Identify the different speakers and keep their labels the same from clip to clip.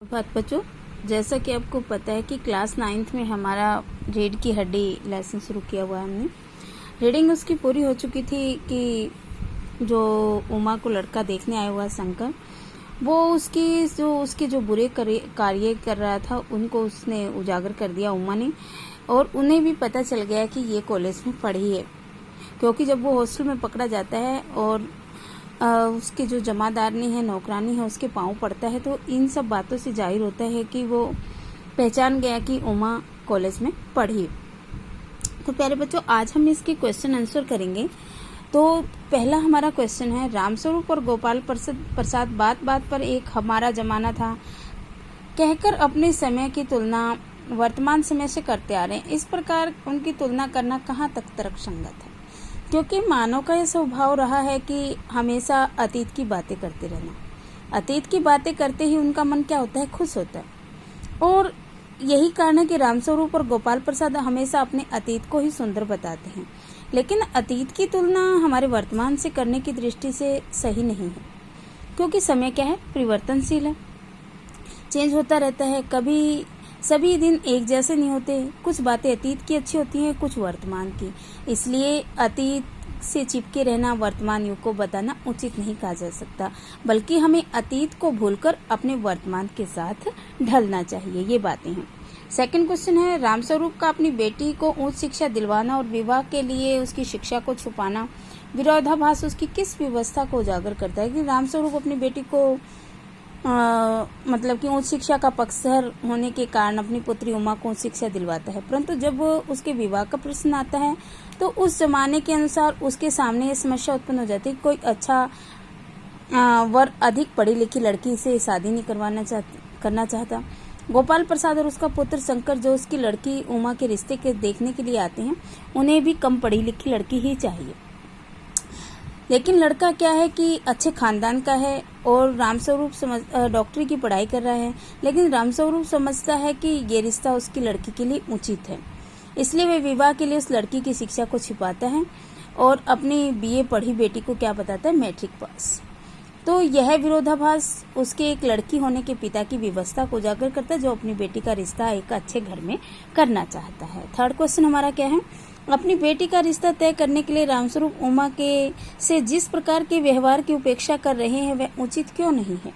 Speaker 1: बात बच्चों, जैसा कि आपको पता है कि क्लास 9th में हमारा रीढ़ की हड्डी लेसन शुरू किया हुआ है। हमने रीडिंग उसकी पूरी हो चुकी थी कि जो उमा को लड़का देखने आया हुआ शंकर, वो उसके जो बुरे कार्य कर रहा था उनको उसने उजागर कर दिया उमा ने, और उन्हें भी पता चल गया कि ये कॉलेज में पढ़ी है, क्योंकि जब वो हॉस्टल में पकड़ा जाता है और उसके जो जमादारनी है, नौकरानी है, उसके पाँव पड़ता है, तो इन सब बातों से जाहिर होता है कि वो पहचान गया कि उमा कॉलेज में पढ़ी। तो प्यारे बच्चों, आज हम इसके क्वेश्चन आंसर करेंगे। तो पहला हमारा क्वेश्चन है, रामस्वरूप और गोपाल प्रसाद बात बात पर एक हमारा जमाना था कहकर अपने समय की तुलना वर्तमान समय से करते आ रहे हैं। इस प्रकार उनकी तुलना करना कहाँ तक तर्कसंगत है? क्योंकि मानव का यह स्वभाव रहा है कि हमेशा अतीत की बातें करते रहना। अतीत की बातें करते ही उनका मन क्या होता है? खुश होता है। और यही कारण है कि रामस्वरूप और गोपाल प्रसाद हमेशा अपने अतीत को ही सुंदर बताते हैं, लेकिन अतीत की तुलना हमारे वर्तमान से करने की दृष्टि से सही नहीं है, क्योंकि समय क्या है? परिवर्तनशील है, चेंज होता रहता है। कभी सभी दिन एक जैसे नहीं होते। कुछ बातें अतीत की अच्छी होती हैं, कुछ वर्तमान की। इसलिए अतीत से चिपके रहना वर्तमान युग को बताना उचित नहीं कहा जा सकता, बल्कि हमें अतीत को भूलकर अपने वर्तमान के साथ ढलना चाहिए। ये बातें हैं। सेकंड क्वेश्चन है, रामस्वरूप का अपनी बेटी को उच्च शिक्षा दिलवाना और विवाह के लिए उसकी शिक्षा को छुपाना विरोधाभास उसकी किस व्यवस्था को उजागर करता है? कि रामस्वरूप अपनी बेटी को मतलब कि उच्च शिक्षा का पक्षधर होने के कारण अपनी पुत्री उमा को उच्च शिक्षा दिलवाता है, परंतु जब उसके विवाह का प्रश्न आता है तो उस जमाने के अनुसार उसके सामने ये समस्या उत्पन्न हो जाती है। कोई अच्छा वर अधिक पढ़ी लिखी लड़की से शादी नहीं करना चाहता। गोपाल प्रसाद और उसका पुत्र शंकर जो उसकी लड़की उमा के रिश्ते के देखने के लिए आते हैं, उन्हें भी कम पढ़ी लिखी लड़की ही चाहिए। लेकिन लड़का क्या है कि अच्छे खानदान का है और रामस्वरूप डॉक्टरी की पढ़ाई कर रहा है, लेकिन रामस्वरूप समझता है कि ये रिश्ता उसकी लड़की के लिए उचित है, इसलिए वे विवाह के लिए उस लड़की की शिक्षा को छिपाता है और अपनी बीए पढ़ी बेटी को क्या बताता है? Matric pass. तो यह विरोधाभास उसके एक लड़की होने के पिता की व्यवस्था को उजागर करता है, जो अपनी बेटी का रिश्ता एक अच्छे घर में करना चाहता है। थर्ड क्वेश्चन हमारा क्या है, अपनी बेटी का रिश्ता तय करने के लिए रामस्वरूप उमा के से जिस प्रकार के व्यवहार की उपेक्षा कर रहे हैं वह उचित क्यों नहीं है?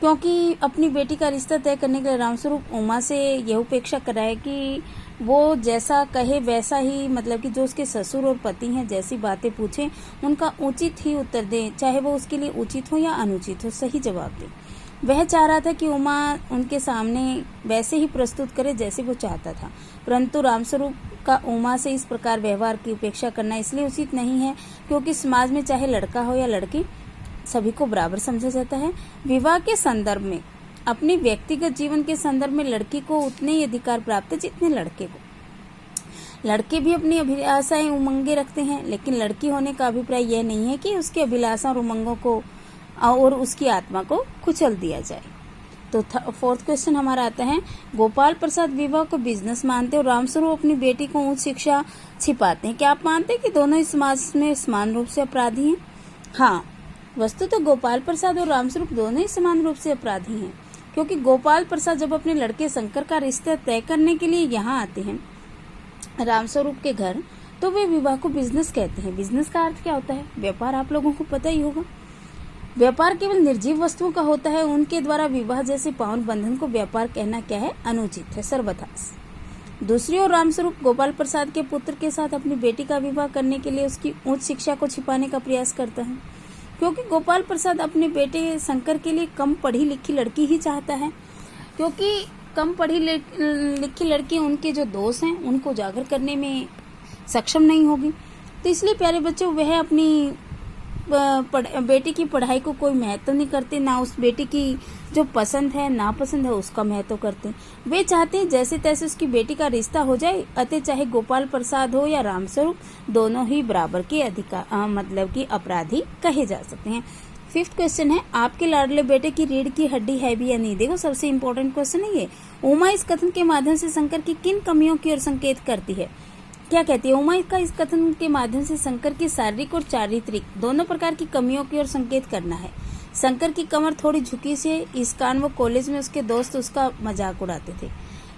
Speaker 1: क्योंकि अपनी बेटी का रिश्ता तय करने के लिए रामस्वरूप उमा से यह उपेक्षा कर रहा है कि वो जैसा कहे वैसा ही, मतलब कि जो उसके ससुर और पति हैं जैसी बातें पूछें उनका उचित ही उत्तर दें, चाहे वो उसके लिए उचित हो या अनुचित हो, सही जवाब दें। वह चाह रहा था कि उमा उनके सामने वैसे ही प्रस्तुत करे जैसे वो चाहता था, परंतु रामस्वरूप का उमा से इस प्रकार व्यवहार की उपेक्षा करना इसलिए उचित नहीं है क्योंकि समाज में चाहे लड़का हो या लड़की सभी को बराबर समझा जाता है। विवाह के संदर्भ में, अपने व्यक्तिगत जीवन के संदर्भ में लड़की को उतने ही अधिकार प्राप्त है जितने लड़के को। लड़के भी अपनी अभिलाषाएं उमंगें रखते हैं, लेकिन लड़की होने का अभिप्राय यह नहीं है कि उसकी अभिलाषा और उमंगों को और उसकी आत्मा को कुचल दिया जाए। तो फोर्थ क्वेश्चन हमारा आता है, गोपाल प्रसाद विवाह को बिजनेस मानते और रामस्वरूप अपनी बेटी को उच्च शिक्षा छिपाते हैं। क्या आप मानते हैं कि दोनों इस समाज में समान रूप से अपराधी हैं? हाँ, वस्तु तो गोपाल प्रसाद और रामस्वरूप दोनों ही समान रूप से अपराधी हैं, क्योंकि गोपाल प्रसाद जब अपने लड़के शंकर का रिश्ता तय करने के लिए यहाँ आते हैं रामस्वरूप के घर, तो वे विवाह को बिजनेस कहते हैं। बिजनेस का अर्थ क्या होता है? व्यापार। आप लोगों को पता ही होगा। व्यापार केवल निर्जीव वस्तुओं का होता है, उनके द्वारा विवाह जैसे पावन बंधन को व्यापार कहना क्या है? अनुचित है, सर्वथा। दूसरी ओर रामस्वरूप गोपाल प्रसाद के पुत्र के साथ अपनी बेटी का विवाह करने के लिए उसकी उच्च शिक्षा को छिपाने का प्रयास करता है, क्योंकि गोपाल प्रसाद अपने बेटे शंकर के लिए कम पढ़ी लिखी लड़की ही चाहता है, क्योंकि कम पढ़ी लिखी लड़की उनके जो दोष हैं उनको उजागर करने में सक्षम नहीं होगी। तो इसलिए प्यारे बच्चों, वह अपनी बेटी की पढ़ाई को कोई महत्व नहीं करते, ना उस बेटी की जो पसंद है नापसंद है उसका महत्व करते। वे चाहते हैं जैसे तैसे उसकी बेटी का रिश्ता हो जाए, अतः चाहे गोपाल प्रसाद हो या रामस्वरूप, दोनों ही बराबर के मतलब कि अपराधी कहे जा सकते हैं। फिफ्थ क्वेश्चन है, आपके लाडले बेटे की रीढ़ की हड्डी है भी या नहीं? देखो, सबसे इम्पोर्टेंट क्वेश्चन है ये। उमा इस कथन के माध्यम से शंकर की किन कमियों की ओर संकेत करती है? क्या कहती है? उमा का इस कथन के माध्यम से शंकर की शारीरिक और चारित्रिक दोनों प्रकार की कमियों की ओर संकेत करना है। शंकर की कमर थोड़ी झुकी सी है, इस कारण वो कॉलेज में उसके दोस्त उसका मजाक उड़ाते थे।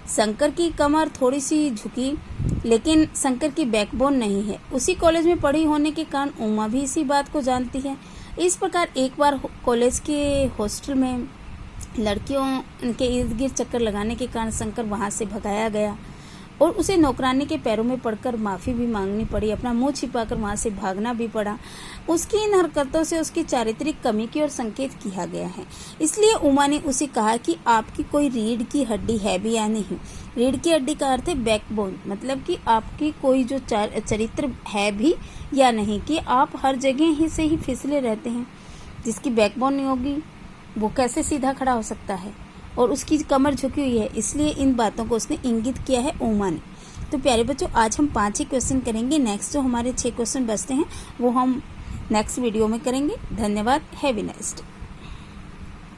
Speaker 1: शंकर की कमर थोड़ी सी झुकी, लेकिन शंकर की बैकबोन नहीं है। उसी कॉलेज में पढ़ी होने के कारण उमा भी इसी बात को जानती है। इस प्रकार एक बार कॉलेज के हॉस्टल में लड़कियों उनके इर्द गिर्द चक्कर लगाने के कारण शंकर वहां से भगाया गया और उसे नौकरानी के पैरों में पड़कर माफ़ी भी मांगनी पड़ी, अपना मुंह छिपाकर वहां से भागना भी पड़ा। उसकी इन हरकतों से उसकी चारित्रिक कमी की ओर संकेत किया गया है। इसलिए उमा ने उसे कहा कि आपकी कोई रीढ़ की हड्डी है भी या नहीं। रीढ़ की हड्डी का अर्थ है बैकबोन, मतलब कि आपकी कोई जो चरित्र है भी या नहीं, कि आप हर जगह ही से ही फिसले रहते हैं। जिसकी बैकबोन नहीं होगी वो कैसे सीधा खड़ा हो सकता है, और उसकी कमर झुकी हुई है। इसलिए इन बातों को उसने इंगित किया है उमा ने। तो प्यारे बच्चों, आज हम 5 ही क्वेश्चन करेंगे। नेक्स्ट जो हमारे 6 क्वेश्चन बचते हैं वो हम नेक्स्ट वीडियो में करेंगे। धन्यवाद। Have a nice day.